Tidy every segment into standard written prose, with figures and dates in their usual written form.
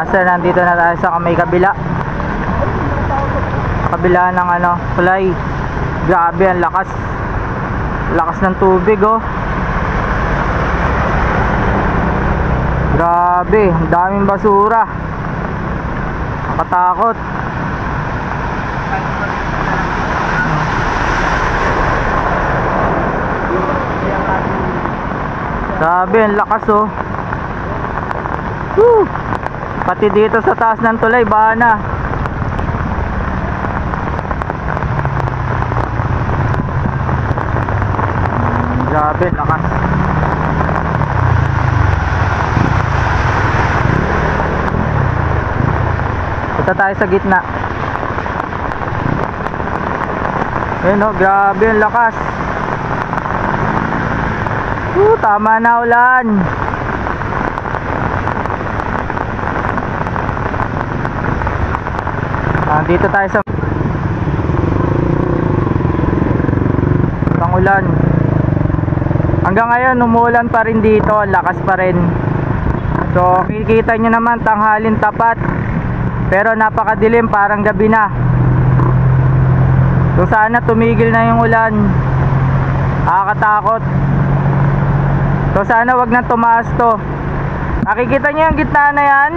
master, nandito na tayo sa may kabila ng tulay. Grabe ang lakas ng tubig, oh. Grabe, ang daming basura, nakatakot. Grabe ang lakas, oh. Woo! Pati dito sa taas ng tulay, baha na. Grabe, lakas. Punta tayo sa gitna. Ayun, oh, grabe ang lakas. Tama na ulan. Dito tayo sa pangulan. Hanggang ngayon umuulan pa rin dito, lakas pa rin. So kikita nyo naman, tanghalin tapat, pero napakadilim, parang gabi na. So sana tumigil na yung ulan, nakakatakot. So sana wag na tumaas to. Nakikita nyo yung gitna na yan,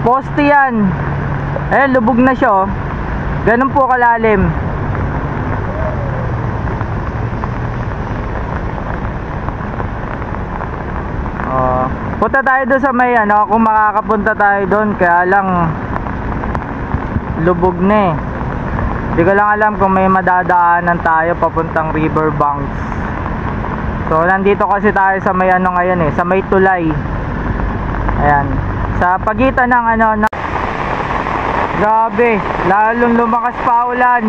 poste yan. Ayan, lubog na siya, oh. Ganun po kalalim. Punta tayo doon sa may kung makakapunta tayo doon, kaya lang lubog na eh. Hindi ko lang alam kung may madadaanan tayo papuntang Riverbanks. So nandito kasi tayo sa may ngayon eh, sa may tulay. Ayan, sa pagitan ng grabe, lalong lumakas pa ulan.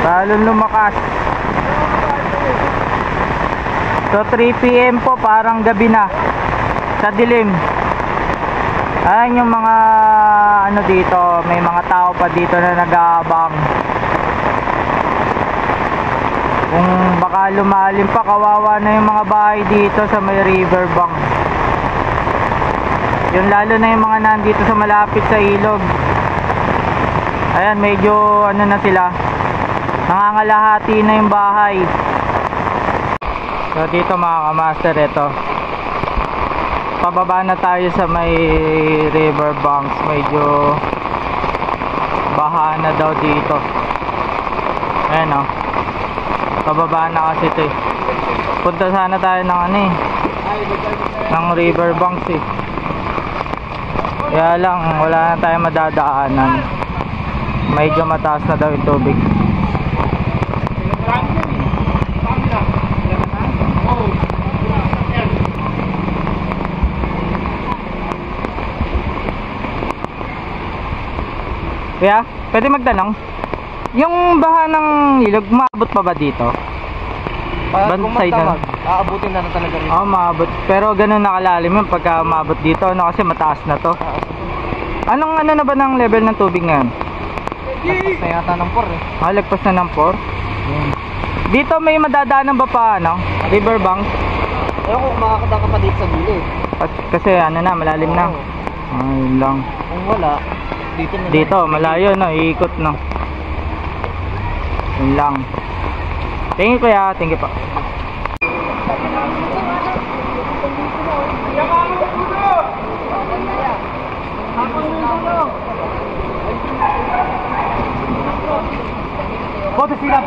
Lalong lumakas. So 3 PM po, parang gabi na, sa dilim. Ayan yung mga dito, may mga tao pa dito na nag-aabang. Kung baka lumalim pa, kawawa na yung mga bahay dito sa may riverbank. Yung lalo na yung mga nandito sa malapit sa ilog. Ayan, medyo na sila, nangangalahati na yung bahay. So dito mga kamaster, ito pababa na tayo sa may riverbanks. Medyo baha na daw dito. Ayan, oh, pababa na kasi ito eh. Punta sana tayo ng ng riverbanks eh. Kaya lang wala na tayong madadaanan. Medyo mataas na daw yung tubig. Kaya, pwede magtanong, yung baha ng ilog, maabot pa ba dito? Side na, aabutin na talaga rin. Oo, maabot. Pero ganun nakalalim yun pagka maabot dito, kasi mataas na to. Anong na ba ng level ng tubig ngayon? Lagpas na yata ng 4 eh. Lagpas na ng 4? Dito may madadaanan ba pa, riverbank? Ewan ko kung makakita ka pa dito sa gilid. Kasi malalim na. Ayun lang. Kung wala, dito malayo, iikot na. Yun lang. Thank you kuya, thank you pa. Boto sila.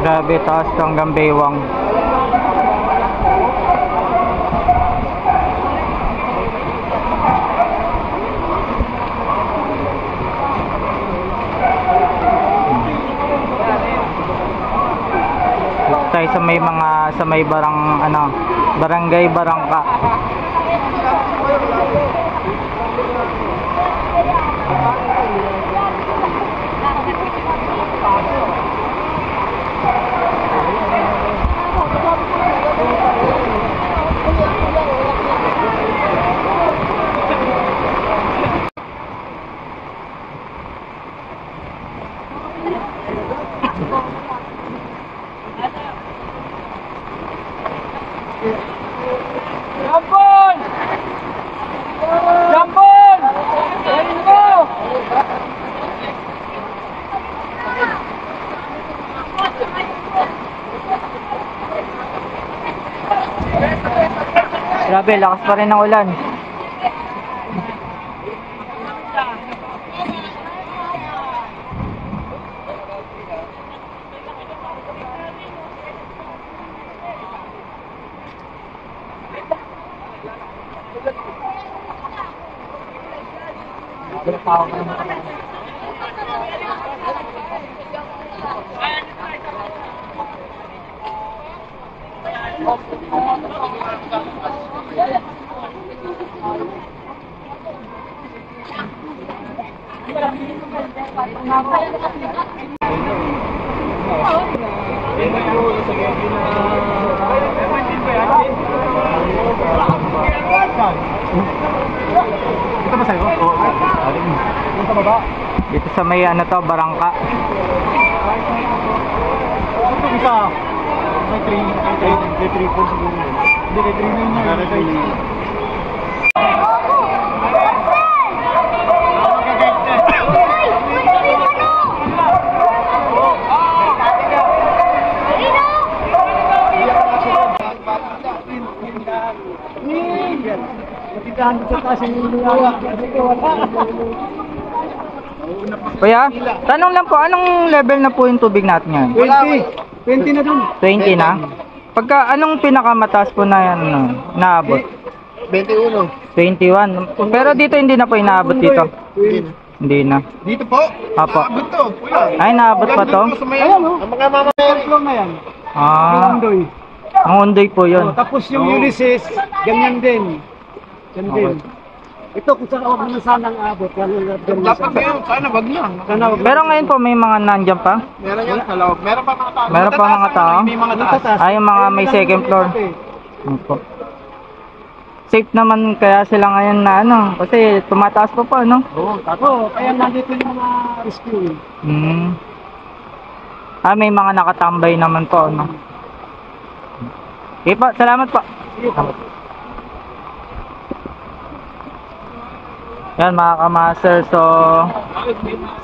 Grabe, taas hanggang Baywang. Tayo sa may barangay Barangka. Jampon! Jampon! Ayun mo! Grabe, lakas pa rin ng ulan. Ito ba sa'yo? Oo. Ito ba ba? Dito sa may ano to, Barangka. Ito isa. May 3 po siguro. Hindi, may 3 na yun. Kuya, tanong lang po, anong level na po yung tubig natin yan? 20 na dun. 20 na? Pagka, anong pinakamataas po na yan, naabot? 21. 21. Pero dito hindi na po inaabot dito. Hindi na. Dito po? Apo. Naabot to. Kuya. Ay, naabot pa to? Ayan o. Ang mga mamamayari na yan. Ah, Undoy. ang undoy po yun. Tapos yung Ulysses, ganyan din. Yan din. Ito kung saan huwag naman sanang abot. Dapat ngayon, sana wag lang. Pero ngayon po may mga nandyan pa? Meron yan sa loob. Meron pa mga tao. Meron pa mga tao? May mga taas. Ay, yung mga may second floor. Opo. Safe naman kaya sila ngayon na ano, kasi tumataas pa po, no? Oo, kaya nandito yung mga rescue. Ah, may mga nakatambay naman po, no? Okay po, salamat po. Yan mga kamaster, so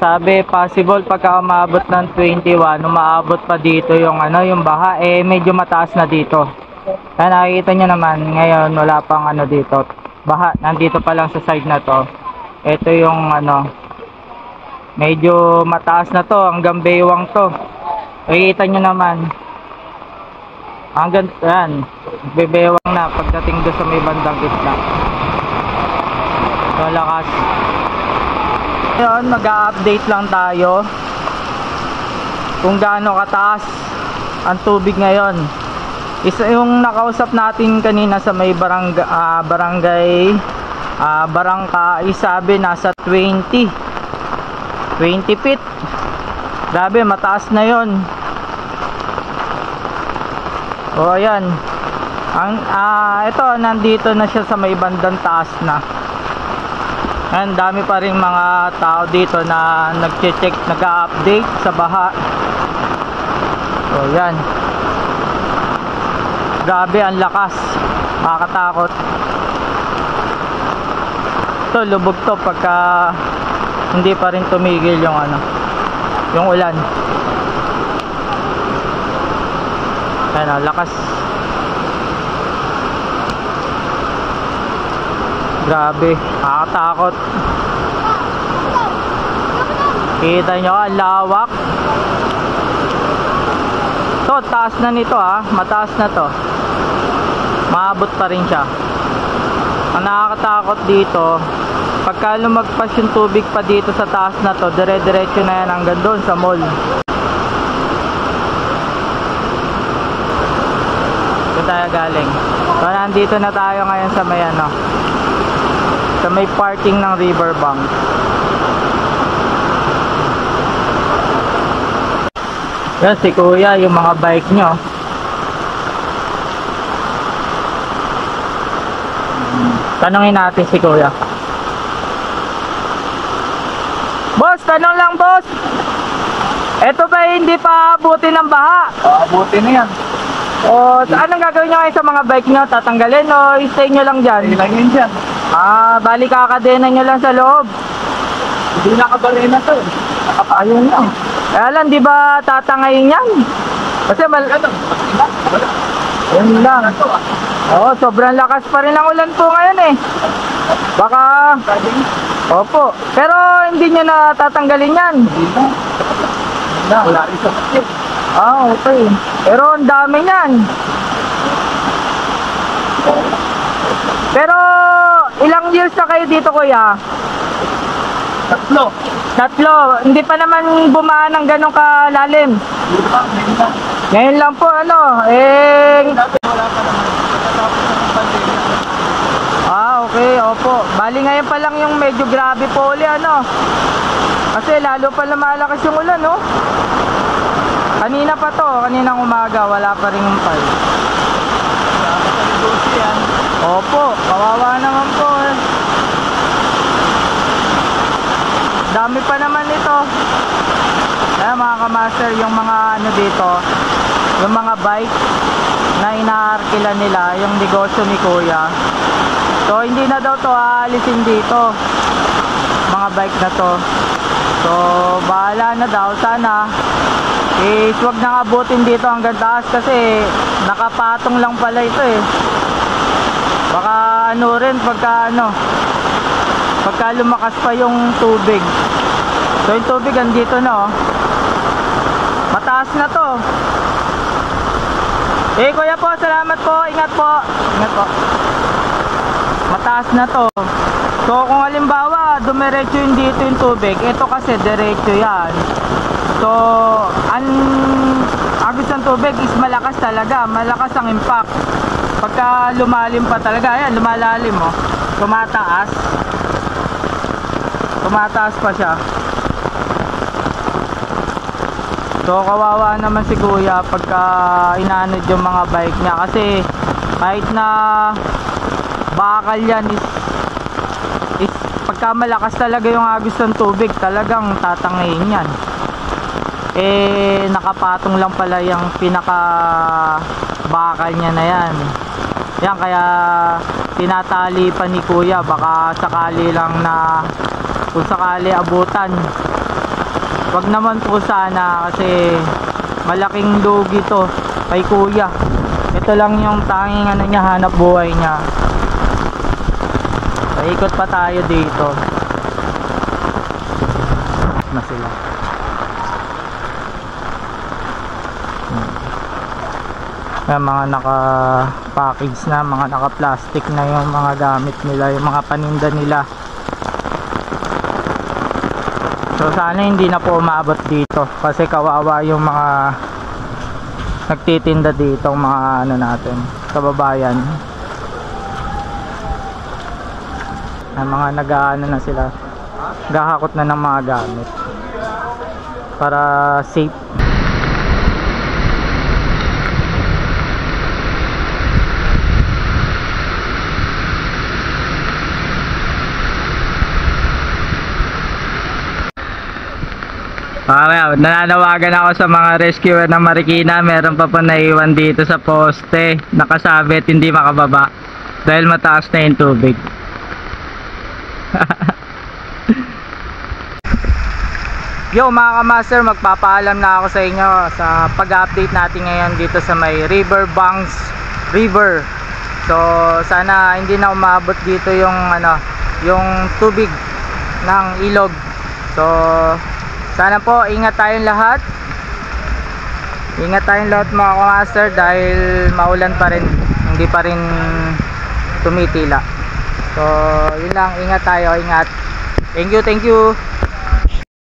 sabi possible pagka umabot ng 21, umaabot pa dito yung ano, yung baha, eh medyo mataas na dito. Kaya nakikita nyo naman, ngayon wala pang ano dito, baha, nandito pa lang sa side na to. Ito yung ano, medyo mataas na to, hanggang baywang to. Nakikita nyo naman, hanggang, yan, bebewang na pagdating doon sa may bandang gitna. So, lakas. Ngayon, mag-a-update lang tayo kung gaano kataas ang tubig ngayon. Isa yung nakausap natin kanina sa may barangay Barangka, isabi nasa 20 feet. Grabe, mataas na yon. O ayan, ito nandito na siya sa may bandang taas na. Ang dami pa rin mga tao dito na nagche-check, nag-update sa baha. So yan, grabe ang lakas, makakatakot. Ito lubog to pagka hindi pa rin tumigil yung ano, yung ulan. Ayan o, lakas. Grabe, nakakatakot. Kita nyo, ang lawak. To, taas na nito ha, mataas na to. Maabot pa rin siya. Ang nakakatakot dito, pagka lumagpas yung tubig pa dito sa taas na to, dire-diretso na yan hanggang doon sa mall. Ito tayo galing. So nandito na tayo ngayon sa may ano, sa may parking ng riverbank. Yan si kuya, yung mga bike nyo. Tanungin natin si kuya. Boss, tanong lang boss. Eto ba hindi pa abutin ng baha? Abutin na yan. O anong gagawin nyo ngayon sa mga bike nyo? Tatanggalin o stay nyo lang dyan? Ilagyan dyan. Bali kakadena nyo lang sa loob. Hindi nakabarena to. Nakapayong lang. Kaya lang, di ba tatangayin yan? Kasi yun lang. Oo, sobrang lakas pa rin ang ulan po ngayon eh. Baka... Opo. Pero hindi nyo na tatanggalin yan. Hindi na. Wala rin sa sakit. Okay. Pero ang dami yan. Pero ilang years na kayo dito, kuya? 3. Hindi pa naman bumaan ng ganong kalalim. Ngayon lang po, ano, okay, opo. Bali ngayon pa lang yung medyo grabe po uli, ano. Kasi lalo pa lumalakas yung ulan, no. Kanina pa to, kaninang umaga, wala pa rin yung pal. Opo, kawawa naman po eh. Dami pa naman ito. Kaya mga kamaster, yung mga ano dito, yung mga bike na inaarkila nila, yung negosyo ni kuya. So hindi na daw to aalisin dito, mga bike na to. So bahala na daw, sana wag nang abutin dito hanggang taas kasi nakapatong lang pala ito eh. Baka ano rin pagka lumakas pa yung tubig. So yung tubig andito na oh. Mataas na to. Kuya po, salamat po. Ingat po. Ingat po. Mataas na to. So kung halimbawa dumiretso yung dito yung tubig, ito kasi diretso yan. So agos ng tubig is malakas talaga. Malakas ang impact. Pagka lumalim pa talaga, ayan, lumalalim oh. Tumataas pa siya. So kawawa naman si kuya pagka inanod yung mga bike niya. Kasi kahit na bakal yan is pagka malakas talaga yung agos ng tubig, talagang tatangayin yan. Nakapatong lang pala yung pinaka bakal niya na yan. Yan, kaya tinatali pa ni kuya, baka sakali lang na kung sakali abutan, wag naman po sana kasi malaking lugi to kay kuya. Ito lang yung tanging ano niya, hanap buhay niya. Paikot pa tayo dito na sila. Yung mga naka-package na, mga naka-plastic na yung mga gamit nila, yung mga paninda nila. So sana hindi na po umabot dito kasi kawawa yung mga nagtitinda dito, mga ano natin, kababayan. Ang mga nag-aano na sila, gahakot na ng mga gamit para safe. Nananawagan ako sa mga rescuer ng Marikina. Meron pa po naiwan dito sa poste, nakasabit, hindi makababa dahil mataas na yung tubig. Yo mga kamaster, magpapaalam na ako sa inyo sa pag-update natin ngayon dito sa may Riverbanks River. So sana hindi na umabot dito yung yung tubig ng ilog. So sana po ingat tayong lahat. Ingat tayong lahat mga kamaster dahil maulan pa rin, hindi pa rin tumitila. So yun lang, ingat tayo, ingat. Thank you.